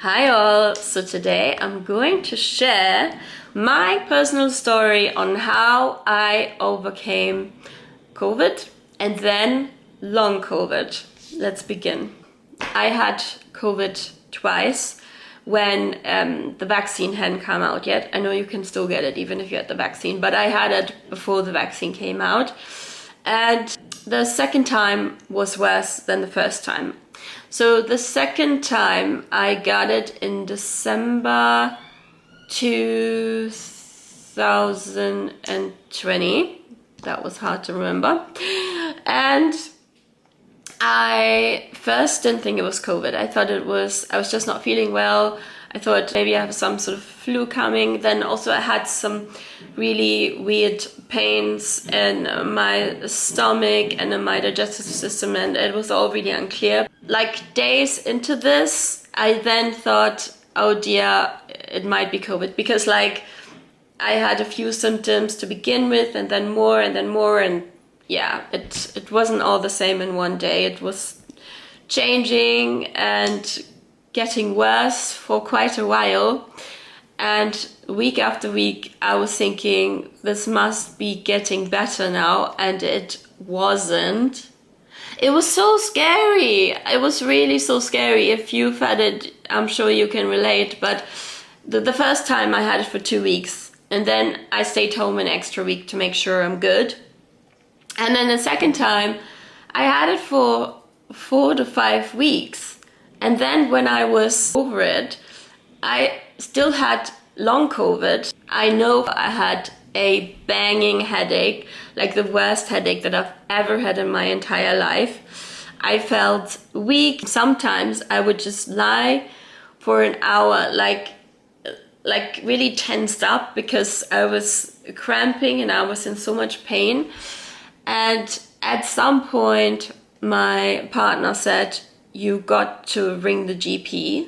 Hi all! So today I'm going to share my personal story on how I overcame COVID and then long COVID. Let's begin. I had COVID twice when the vaccine hadn't come out yet. I know you can still get it even if you had the vaccine, but I had it before the vaccine came out. And the second time was worse than the first time. So the second time I got it in December 2020. That was hard to remember. And I first didn't think it was COVID. I thought I was just not feeling well. I thought maybe I have some sort of flu coming. Then also I had some really weird pains in my stomach and in my digestive system, and it was all really unclear. Like days into this, I then thought, oh dear, it might be COVID, because like I had a few symptoms to begin with and then more and yeah, it wasn't all the same in one day. It was changing and getting worse for quite a while. And week after week, I was thinking, this must be getting better now. And it wasn't. It was so scary. It was really so scary. If you've had it, I'm sure you can relate. But the first time I had it for 2 weeks. And then I stayed home an extra week to make sure I'm good. And then the second time, I had it for 4 to 5 weeks. And then when I was over it, I still had long COVID. I know I had a banging headache, like the worst headache that I've ever had in my entire life. I felt weak. Sometimes I would just lie for an hour, like really tensed up because I was cramping and I was in so much pain. And at some point, my partner said, you got to ring the GP.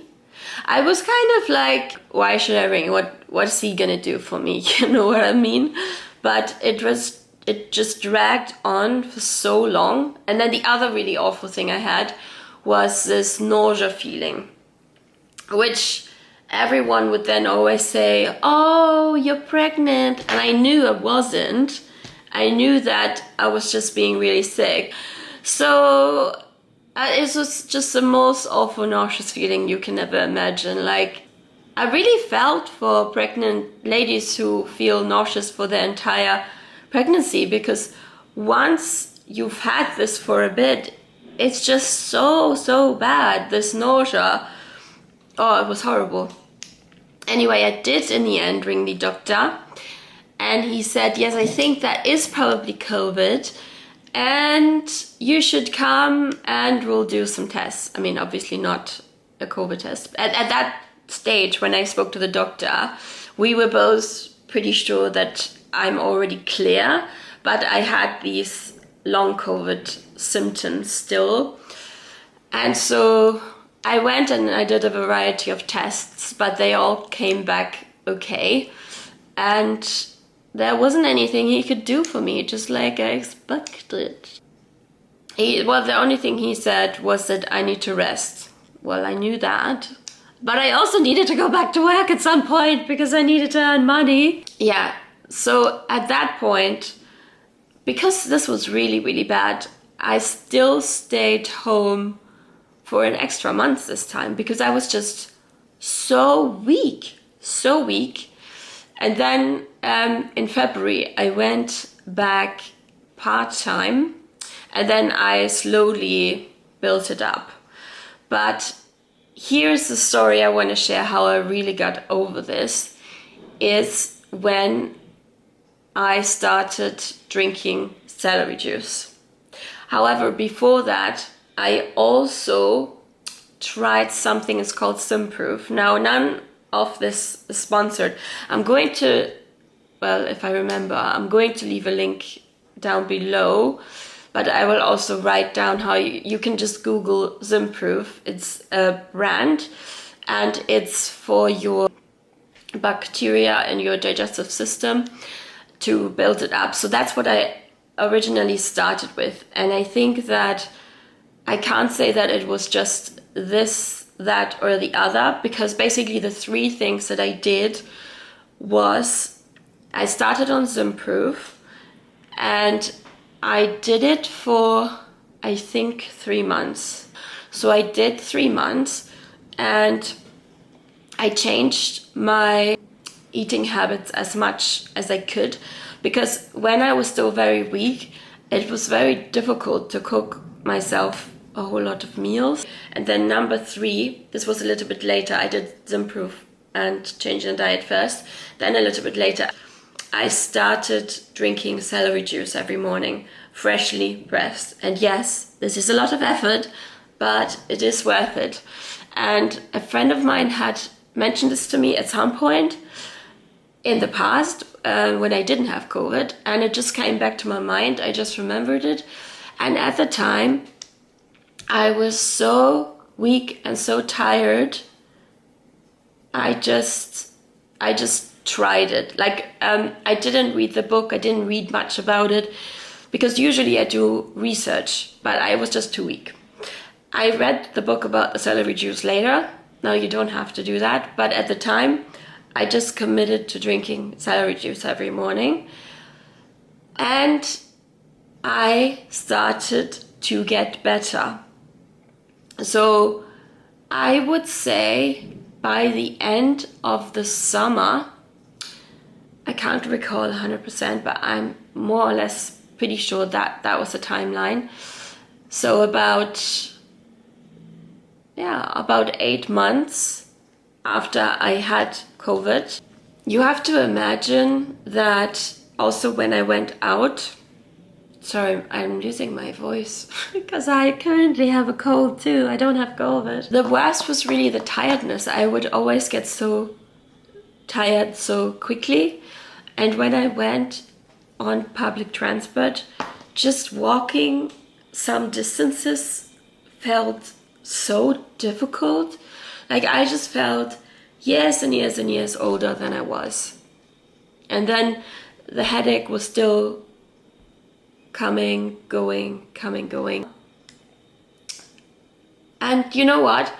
I was kind of like, why should I ring? What's he gonna do for me? You know what I mean? But it just dragged on for so long. And then the other really awful thing I had was this nausea feeling, which everyone would then always say, oh, you're pregnant. And I knew I wasn't. I knew that I was just being really sick. So it was just the most awful nauseous feeling you can ever imagine. Like, I really felt for pregnant ladies who feel nauseous for their entire pregnancy, because once you've had this for a bit, it's just so bad, this nausea. Oh, it was horrible. Anyway, I did in the end ring the doctor, and he said, yes, I think that is probably COVID. And you should come and we'll do some tests. I mean, obviously not a COVID test. At that stage, when I spoke to the doctor, we were both pretty sure that I'm already clear, but I had these long COVID symptoms still. And so I went and I did a variety of tests, but they all came back okay. And there wasn't anything he could do for me, just like I expected. The only thing he said was that I need to rest. Well, I knew that. But I also needed to go back to work at some point because I needed to earn money. Yeah, so at that point, because this was really, really bad, I still stayed home for an extra month this time because I was just so weak. And then in February, I went back part-time, and then I slowly built it up. But here's the story I want to share, how I really got over this, is when I started drinking celery juice. However, before that, I also tried something that's called Simproof. Now, none of this is sponsored. I'm going to, well, if I remember, I'm going to leave a link down below, but I will also write down how you can just Google Simproof. It's a brand and it's for your bacteria in your digestive system to build it up. So that's what I originally started with. And I think that I can't say that it was just this that or the other, because basically the three things that I did was I started on Zimproof, and I did it for, I think, 3 months. So I did 3 months, and I changed my eating habits as much as I could, because when I was still very weak, it was very difficult to cook myself a whole lot of meals. And then number 3, this was a little bit later, I did Zimproof and changed the diet first. Then a little bit later, I started drinking celery juice every morning, freshly pressed. And yes, this is a lot of effort, but it is worth it. And a friend of mine had mentioned this to me at some point in the past, when I didn't have COVID, and it just came back to my mind. I just remembered it. And at the time, I was so weak and so tired. I just tried it. Like, I didn't read the book. I didn't read much about it, because usually I do research, but I was just too weak. I read the book about the celery juice later. Now you don't have to do that. But at the time, I just committed to drinking celery juice every morning. And I started to get better. So I would say by the end of the summer, I can't recall 100%, but I'm more or less pretty sure that that was the timeline. So about 8 months after I had COVID. You have to imagine that also when I went out, sorry, I'm losing my voice because I currently have a cold too. I don't have COVID. The worst was really the tiredness. I would always get so tired so quickly. And when I went on public transport, just walking some distances felt so difficult. Like, I just felt years and years and years older than I was. And then the headache was still coming, going. And you know what?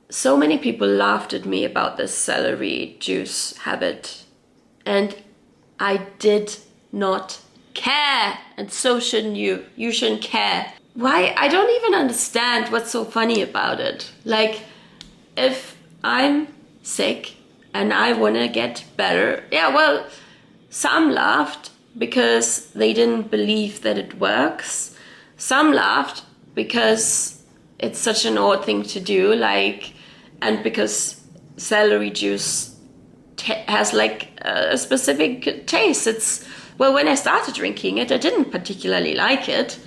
So many people laughed at me about this celery juice habit. And I did not care. And so shouldn't you. You shouldn't care. Why? I don't even understand what's so funny about it. Like, if I'm sick and I want to get better, yeah, well, some laughed because they didn't believe that it works. Some laughed because it's such an odd thing to do, like, and because celery juice has like a specific taste. It's, well, when I started drinking it, I didn't particularly like it,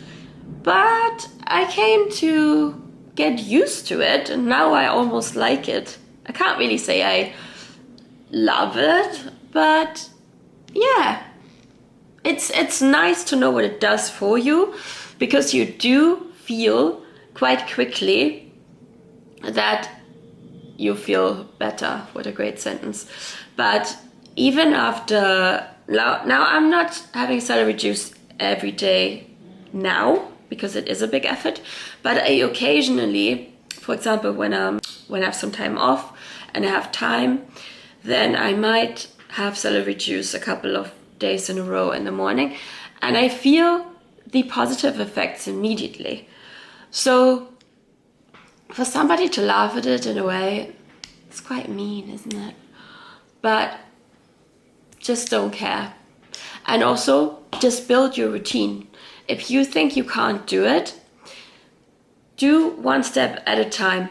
but I came to get used to it, and now I almost like it. I can't really say I love it, but yeah, it's nice to know what it does for you, because you do feel quite quickly that you feel better. What a great sentence. But even after, now I'm not having celery juice every day now, because it is a big effort, but I occasionally, for example, when I have some time off and I have time, then I might have celery juice a couple of days in a row in the morning, and I feel the positive effects immediately. So for somebody to laugh at it in a way, it's quite mean, isn't it? But just don't care. And also, just build your routine. If you think you can't do it, do one step at a time.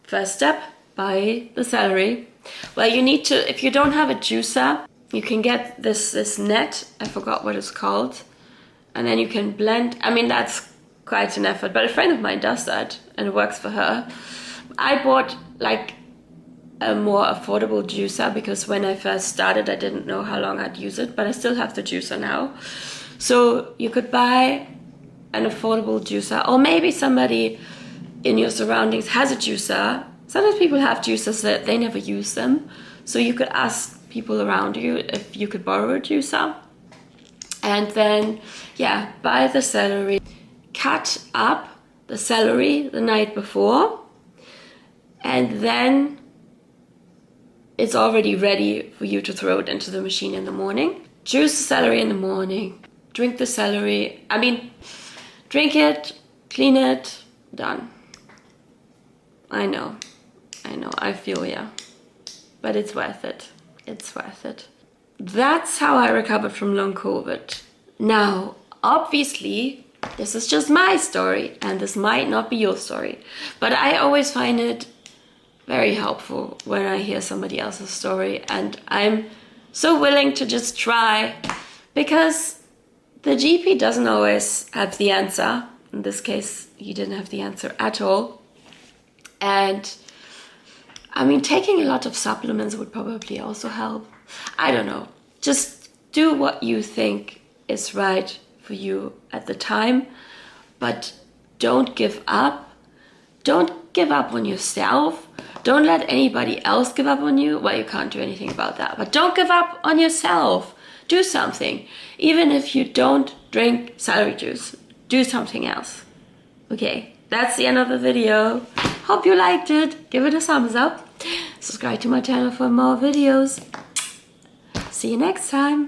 First step, buy the celery. Well, you need to, if you don't have a juicer, you can get this net, I forgot what it's called, and then you can blend. I mean, that's quite an effort, but a friend of mine does that and it works for her. I bought like a more affordable juicer because when I first started, I didn't know how long I'd use it, but I still have the juicer now. So you could buy an affordable juicer, or maybe somebody in your surroundings has a juicer. Sometimes people have juicers that they never use them. So you could ask people around you if you could borrow a juicer. And then, yeah, buy the celery. Cut up the celery the night before. and then it's already ready for you to throw it into the machine in the morning. Juice the celery in the morning, drink the celery. I mean, drink it, clean it, done. I know, I feel ya. But it's worth it. It's worth it. That's how I recovered from long COVID. Now, obviously, this is just my story, and this might not be your story. But I always find it very helpful when I hear somebody else's story, and I'm so willing to just try, because the GP doesn't always have the answer. In this case, he didn't have the answer at all. And I mean, taking a lot of supplements would probably also help. I don't know. Just do what you think is right for you at the time, but don't give up. Don't give up on yourself. Don't let anybody else give up on you. Well, you can't do anything about that, but don't give up on yourself. Do something. Even if you don't drink celery juice, do something else. Okay, that's the end of the video. Hope you liked it. Give it a thumbs up. Subscribe to my channel for more videos. See you next time.